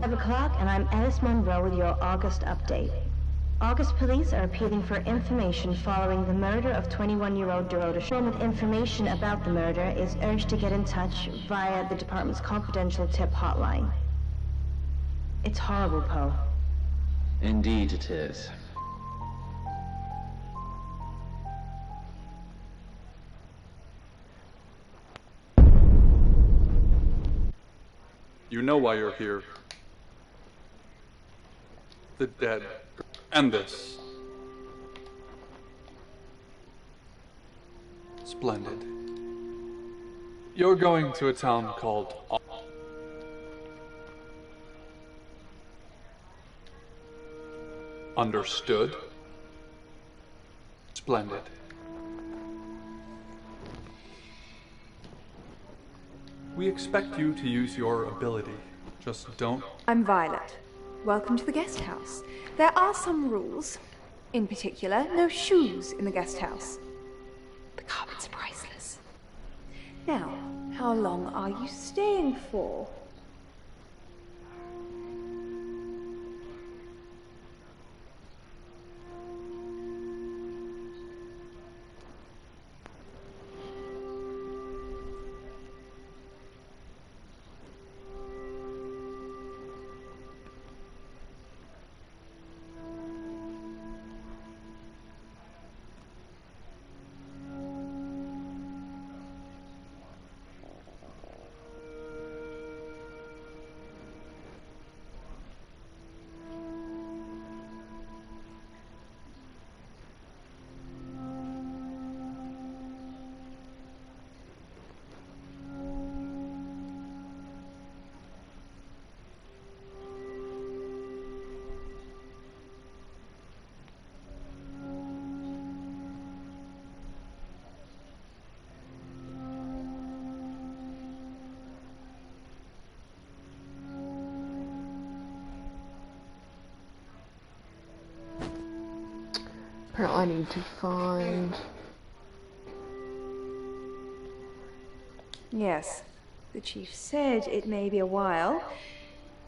5 o'clock, and I'm Alice Monroe with your August update. August police are appealing for information following the murder of 21-year-old Dorota. Anyone with information about the murder is urged to get in touch via the department's confidential tip hotline. It's horrible, Poe. Indeed it is. You know why you're here. The dead. And this. Splendid. You're going to a town called... Understood? Splendid. We expect you to use your ability. Just don't... I'm Violet. Welcome to the guest house. There are some rules. In particular, no shoes in the guest house. The carpet's priceless. Now, how long are you staying for? Apparently I need to find... Yes, the chief said it may be a while.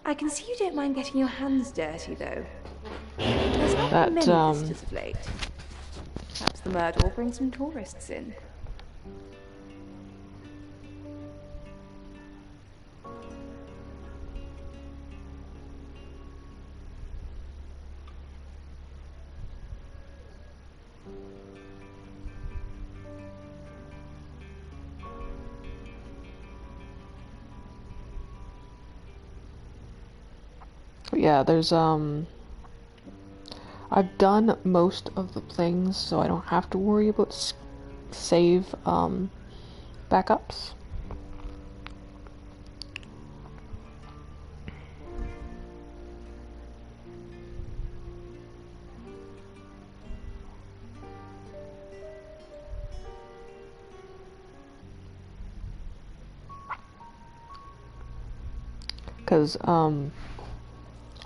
I can see you don't mind getting your hands dirty, though. There's not many visitors of late. Perhaps the murder will bring some tourists in. Yeah, there's, I've done most of the things, so I don't have to worry about save, backups. Because,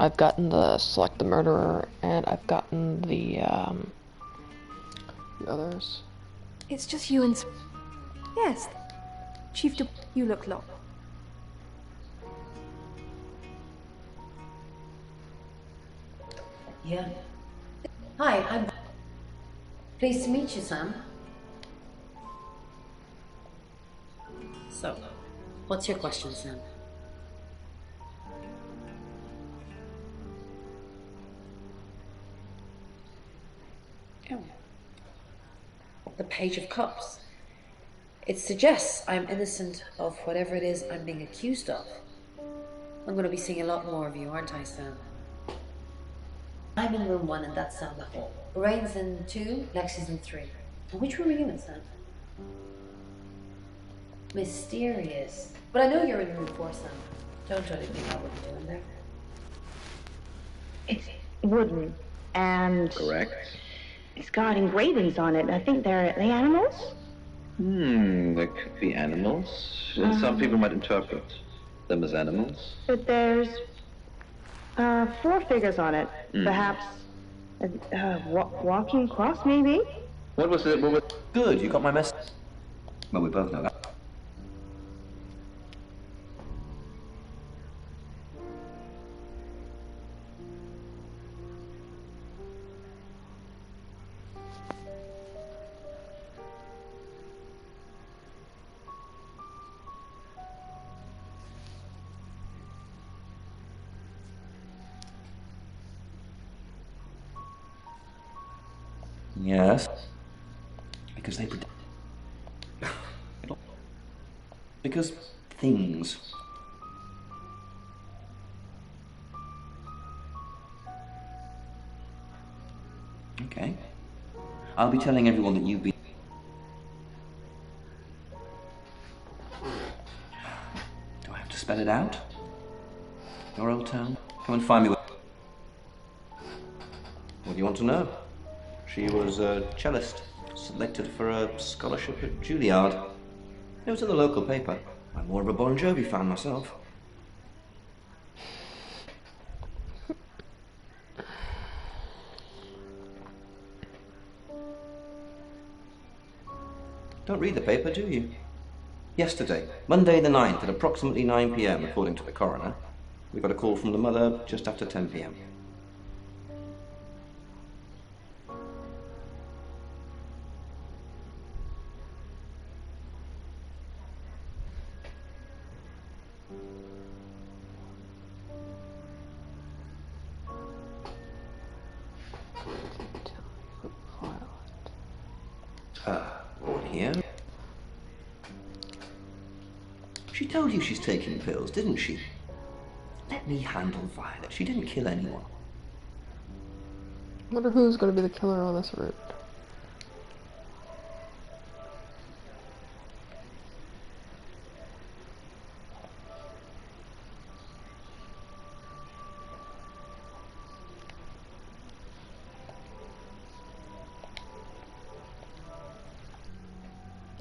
I've gotten the select the murderer, and I've gotten the others. It's just you and... Yes. Chief you look lost. Yeah. Hi, I'm... Pleased to meet you, Sam. So, what's your question, Sam? Oh. The Page of Cups. It suggests I'm innocent of whatever it is I'm being accused of. I'm going to be seeing a lot more of you, aren't I, Sam? I'm in room 1 and that's down the hall. Lorraine's in 2, Lexi's in 3. And which room are you in, Sam? Mysterious. But I know you're in room 4, Sam. Don't try to think I wouldn't do in there. It's wooden, and... Correct. It's got engravings on it. I think they're animals? There could be animals. And some people might interpret them as animals. But there's 4 figures on it. Perhaps a walking cross, maybe? What was it? Good, you got my message. Well, we both know that. Yes. Because they because things. Okay. I'll be telling everyone that you've been... Do I have to spell it out? Your old town? Come and find me. What do you want to know? She was a cellist, selected for a scholarship at Juilliard. It was in the local paper. I'm more of a Bon Jovi fan myself. Don't read the paper, do you? Yesterday, Monday the 9th, at approximately 9 p.m, according to the coroner, we got a call from the mother just after 10 p.m. Over here. She told you she's taking pills, didn't she? Let me handle Violet. She didn't kill anyone. I wonder who's going to be the killer on this route.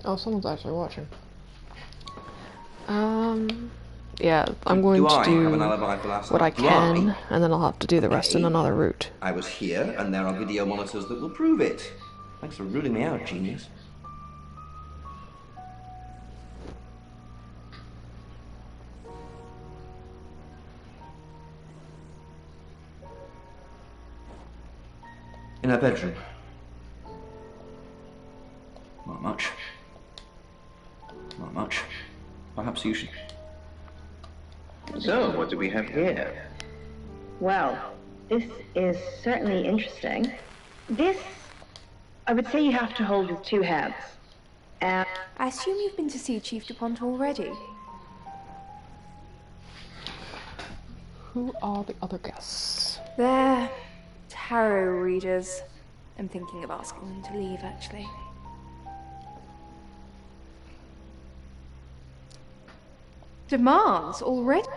Oh, someone's actually watching. Yeah, I'm going to do what I can, and then I'll have to do the rest in another route. I was here, and there are video monitors that will prove it. Thanks for ruling me out, genius. In her bedroom. Not much. Not much. Perhaps you should... So, what do we have here? Well, this is certainly interesting. This, I would say you have to hold with two hands. And I assume you've been to see Chief DuPont already. Who are the other guests? They're tarot readers. I'm thinking of asking them to leave, actually. Demands already?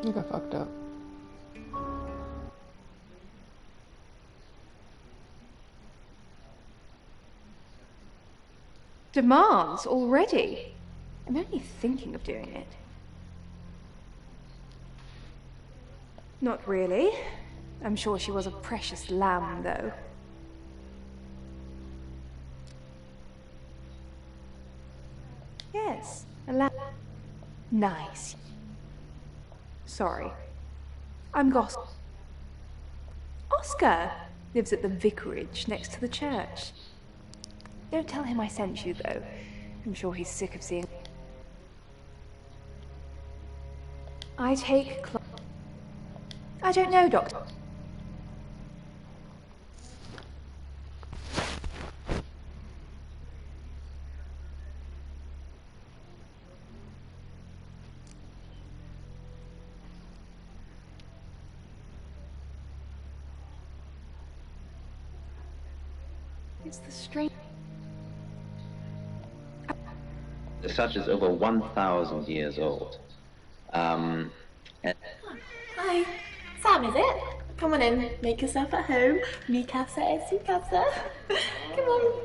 You got fucked up. Demands already? I'm only thinking of doing it. Not really. I'm sure she was a precious lamb, though. Yes, a lamb. Nice. Sorry. I'm Oscar lives at the vicarage next to the church. Don't tell him I sent you, though. I'm sure he's sick of seeing... I take I don't know, Doctor. It's the strange... The such is over 1,000 years old. And Hi, Sam, is it? Come on in, make yourself at home. Mi casa es su casa. Come on.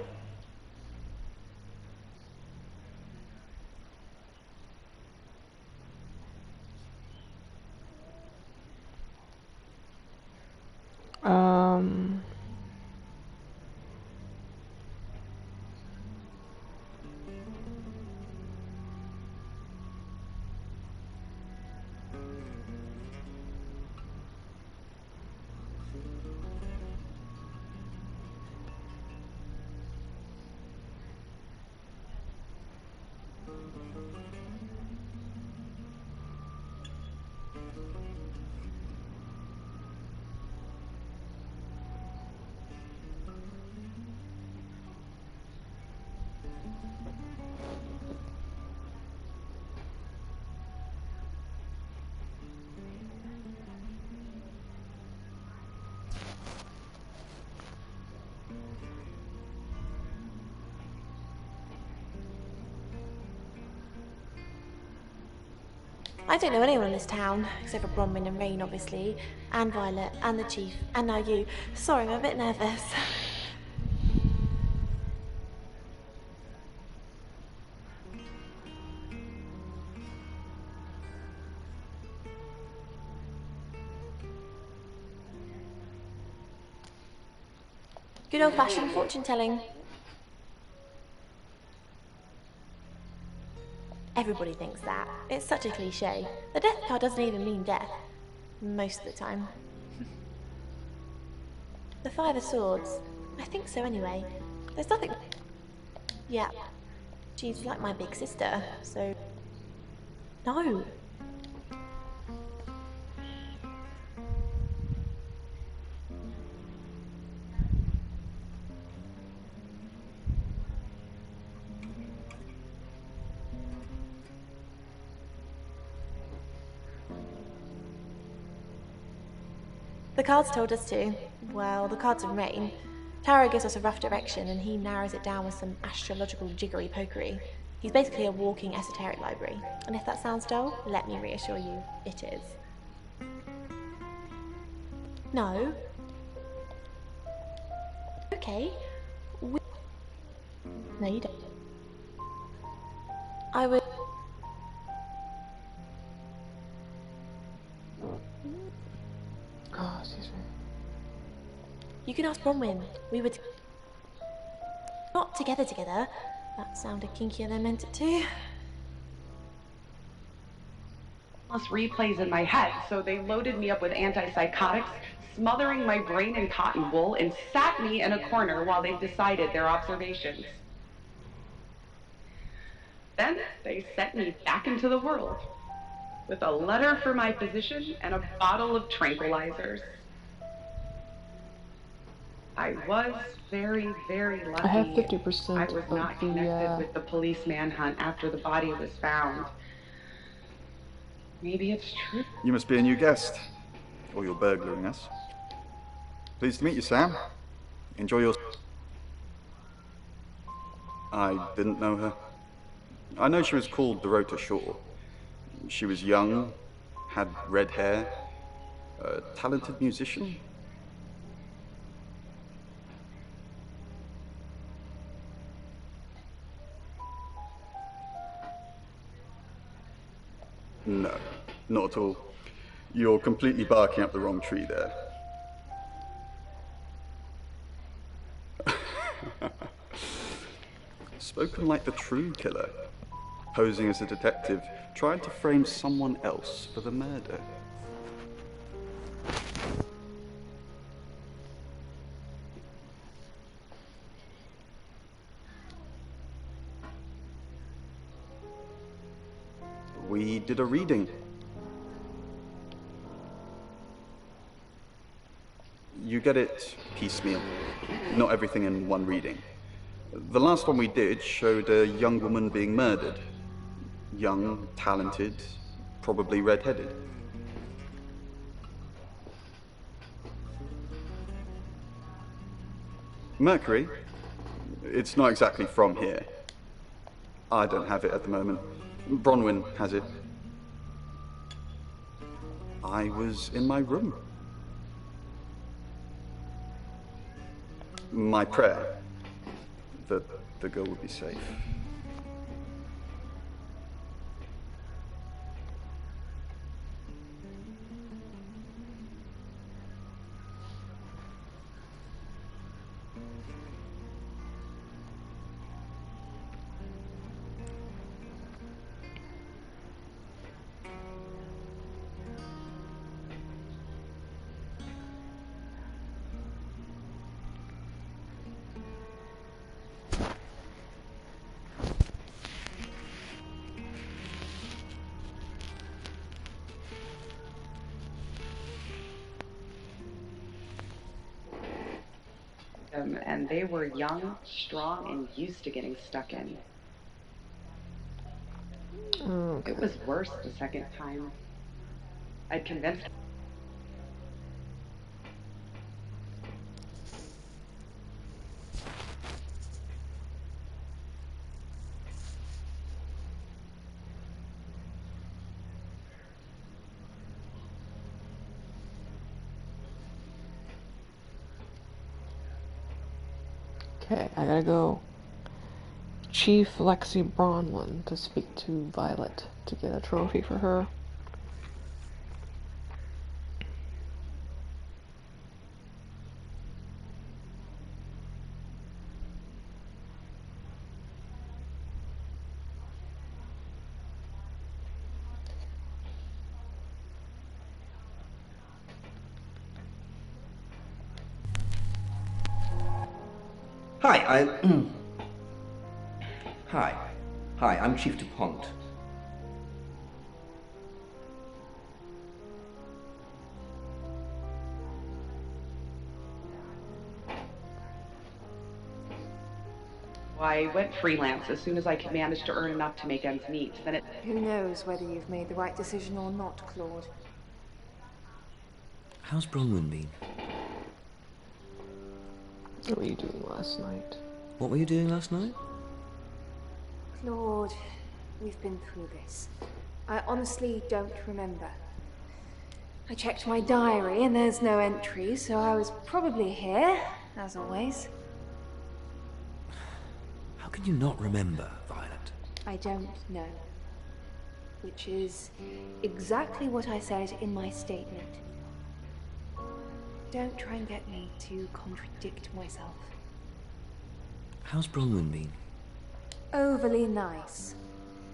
I don't know anyone in this town, except for Bronwyn and Rain, obviously, and Violet, and the Chief, and now you. Sorry, I'm a bit nervous. Good old-fashioned fortune-telling. Everybody thinks that. It's such a cliche. The death card doesn't even mean death. Most of the time. The Five of Swords. I think so anyway. There's nothing... Yeah. She's like my big sister, so... No. The cards told us to. Well, the cards of Rain. Tarot gives us a rough direction and he narrows it down with some astrological jiggery pokery. He's basically a walking esoteric library. And if that sounds dull, let me reassure you, it is. No. Okay. No, you don't. I would... Oh, excuse me. You can ask Bronwyn. We were not together. That sounded kinkier than I meant it to. Replays in my head, so they loaded me up with antipsychotics, smothering my brain in cotton wool, and sat me in a corner while they decided their observations. Then they sent me back into the world with a letter for my physician and a bottle of tranquilizers. I was very, very lucky. I have 50% I was not of connected with the police manhunt after the body was found. Maybe it's true. You must be a new guest, or you're burglaring us. Pleased to meet you, Sam. Enjoy your... I didn't know her. I know she was called Dorota Shaw. She was young, had red hair, a talented musician. No, not at all. You're completely barking up the wrong tree there. Spoken like the true killer, posing as a detective, trying to frame someone else for the murder. We did a reading. You get it piecemeal, not everything in one reading. The last one we did showed a young woman being murdered. Young, talented, probably red-headed. Mercury? It's not exactly from here. I don't have it at the moment. Bronwyn has it. I was in my room. My prayer that the girl would be safe. them, and they were young, strong, and used to getting stuck in. Okay. It was worse the second time. I'd convinced. Okay, I gotta go. Chief Lexi Bronwyn to speak to Violet to get a trophy for her. Hi, Hi, I'm Chief DuPont. I went freelance as soon as I could manage to earn enough to make ends meet. Then it. Who knows whether you've made the right decision or not, Claude? How's Bronwyn been? What were you doing last night? What were you doing last night? Claude, we've been through this. I honestly don't remember. I checked my diary and there's no entry, so I was probably here, as always. How can you not remember, Violet? I don't know. Which is exactly what I said in my statement. Don't try and get me to contradict myself. How's Bronwyn been? Overly nice.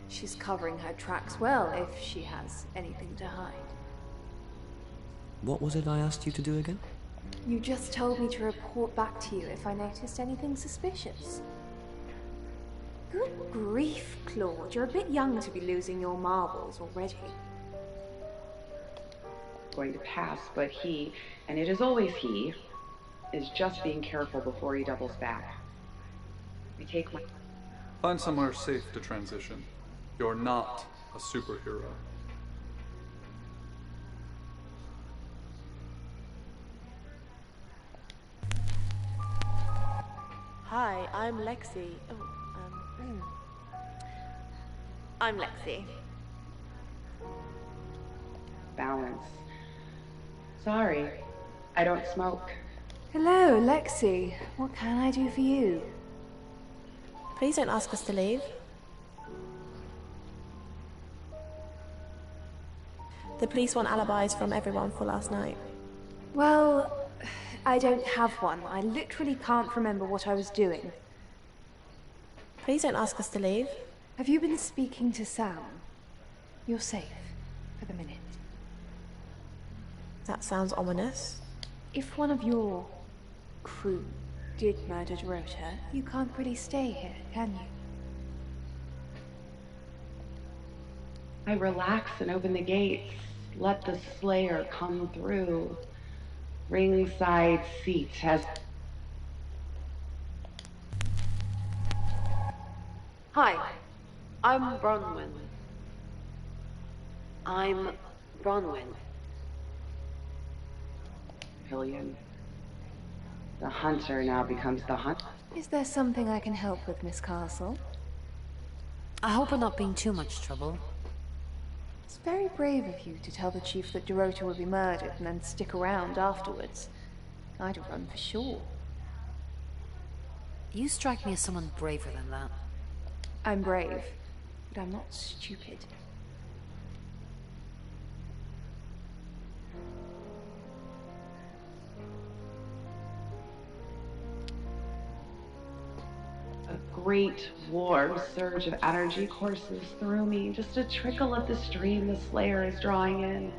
She's covering her tracks well if she has anything to hide. What was it I asked you to do again? You just told me to report back to you if I noticed anything suspicious. Good grief, Claude. You're a bit young to be losing your marbles already. Going to pass, but he, and it is always he, is just being careful before he doubles back. I take my. Find somewhere safe to transition. You're not a superhero. Hi, I'm Lexi. I'm Lexi. Balance. Sorry, I don't smoke. Hello, Lexi. What can I do for you? Please don't ask us to leave. The police want alibis from everyone for last night. Well, I don't have one. I literally can't remember what I was doing. Please don't ask us to leave. Have you been speaking to Sam? You're safe for the minute. That sounds ominous. If one of your crew did murder Dorota, you can't really stay here, can you? I relax and open the gates. Let the slayer come through. Ringside seat has. Hi, I'm Bronwyn. I'm Bronwyn. Pillion. The hunter now becomes the hunt. Is there something I can help with, Miss Castle? I hope we're not being too much trouble. It's very brave of you to tell the chief that Dorota will be murdered and then stick around afterwards. I'd have run for sure. You strike me as someone braver than that. I'm brave, but I'm not stupid. A great warm surge of energy courses through me, just a trickle of the stream the slayer is drawing in.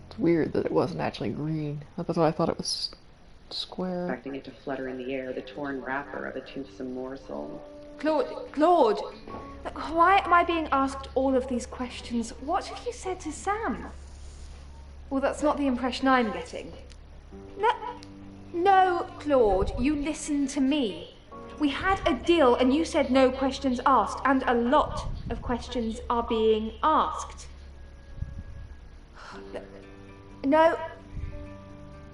It's weird that it wasn't actually green. That's why I thought it was square. Expecting it to flutter in the air, the torn wrapper of a toothsome morsel. Claude! Look, why am I being asked all of these questions? What have you said to Sam? Well, that's not the impression I'm getting. No, Claude, you listen to me. We had a deal and you said no questions asked, and a lot of questions are being asked. No,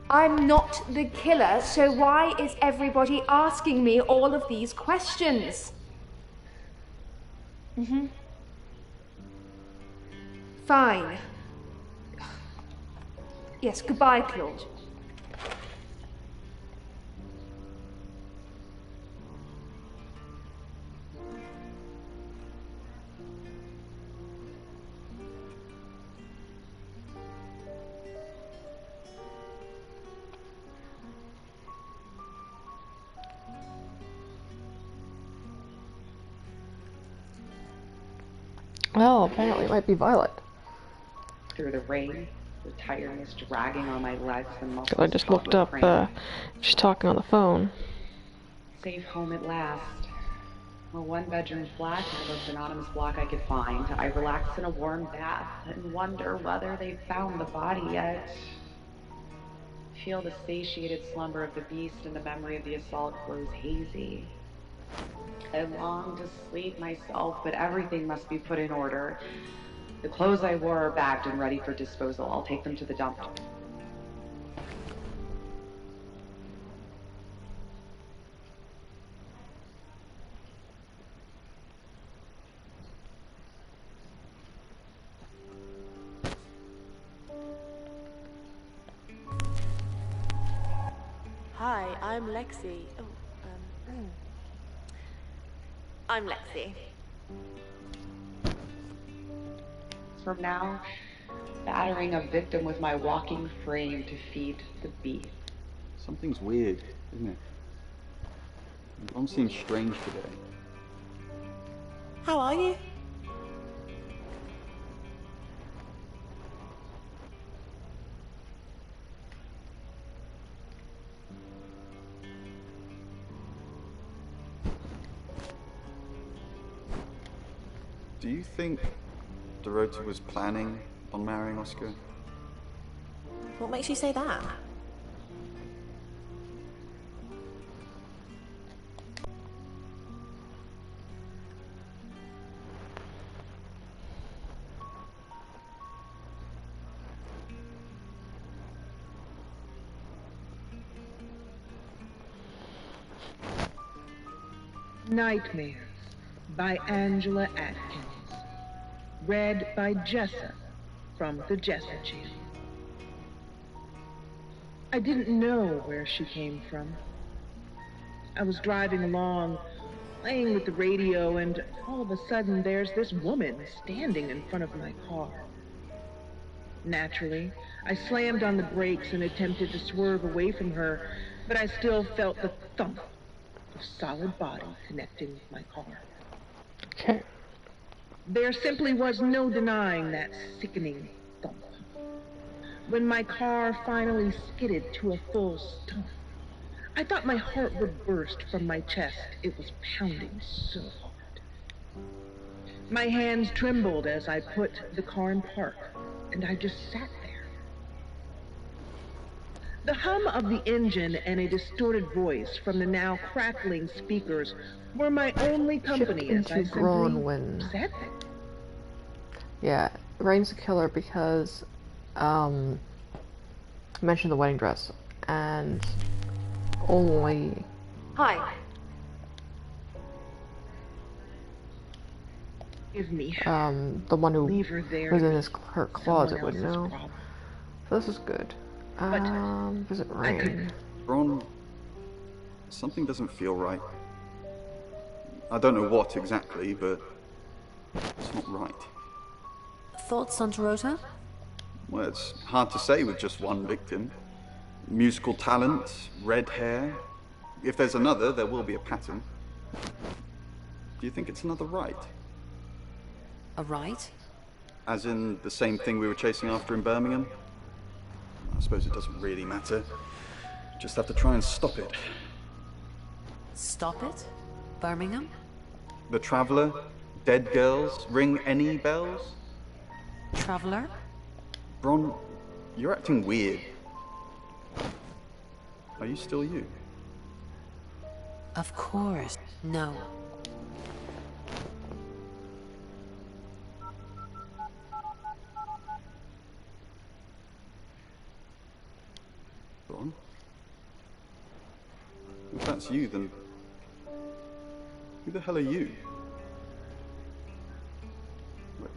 I'm not the killer, so why is everybody asking me all of these questions? Fine. Yes, goodbye, Claude. Well, apparently it might be Violet. Through the rain, the tiredness dragging on my legs and muscles. I just looked up, she's talking on the phone. Safe home at last. A one-bedroom flat in the most anonymous block I could find. I relax in a warm bath and wonder whether they've found the body yet. Feel the satiated slumber of the beast, and the memory of the assault grows hazy. I long to sleep myself, but everything must be put in order. The clothes I wore are bagged and ready for disposal. I'll take them to the dump. Hi, I'm Lexi. I'm Lexi. From now, battering a victim with my walking frame to feed the beast. Something's weird, isn't it? Mom seems strange today. How are you? Do you think Dorota was planning on marrying Oscar? What makes you say that? Nightmares by Angela Atkins. Read by Jessa from the Jessa Channel. I didn't know where she came from. I was driving along, playing with the radio, and all of a sudden there's this woman standing in front of my car. Naturally, I slammed on the brakes and attempted to swerve away from her, but I still felt the thump of solid body connecting with my car. Okay. There simply was no denying that sickening thump. When my car finally skidded to a full stop, I thought my heart would burst from my chest. It was pounding so hard. My hands trembled as I put the car in park, and I just sat there. The hum of the engine and a distorted voice from the now crackling speakers were my only company as I simply sat there. Yeah, Rain's a killer because I mentioned the wedding dress, and only Hi. Give me. The one who was in her closet would know. So this is good. Visit Rain. Ron, something doesn't feel right. I don't know what exactly, but it's not right. Thoughts on Dorota? Well, it's hard to say with just one victim. Musical talent, red hair. If there's another, there will be a pattern. Do you think it's another right? A right? As in the same thing we were chasing after in Birmingham? I suppose it doesn't really matter. Just have to try and stop it. Stop it? Birmingham? The Traveler? Dead girls? Ring any bells? Traveler? Bron, you're acting weird. Are you still you? Of course. No. Bron? If that's you, then who the hell are you? Wait.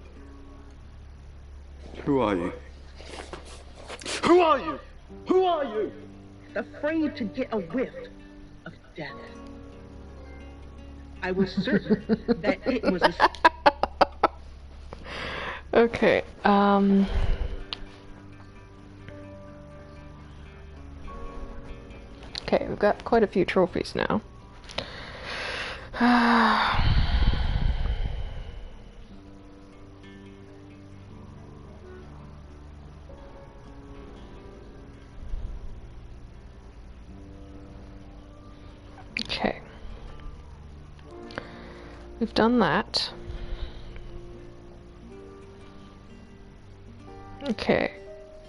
Who are you? Who are you? Who are you? Afraid to get a whiff of death. I was certain that it was a... Okay, okay, we've got quite a few trophies now. Okay. We've done that. Okay.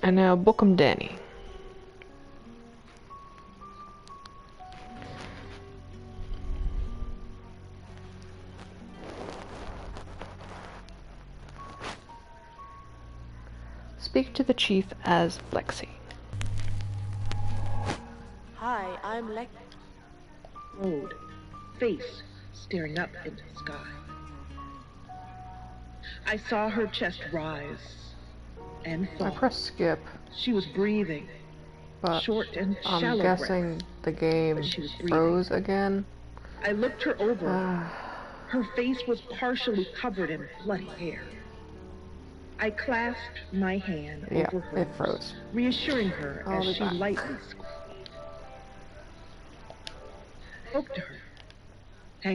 And now Bookham Danny. Speak to the chief as Lexi. Hi, I'm Lex. Road, face staring up into the sky. I saw her chest rise and fall. I pressed skip. She was breathing, But short and I'm shallow guessing breaths, the game but she was breathing. froze again. I looked her over. Her face was partially covered in bloody hair. I clasped my hand Yeah, over hers, it froze. reassuring her I'll as be she back. lightly squeaked. Spoke to her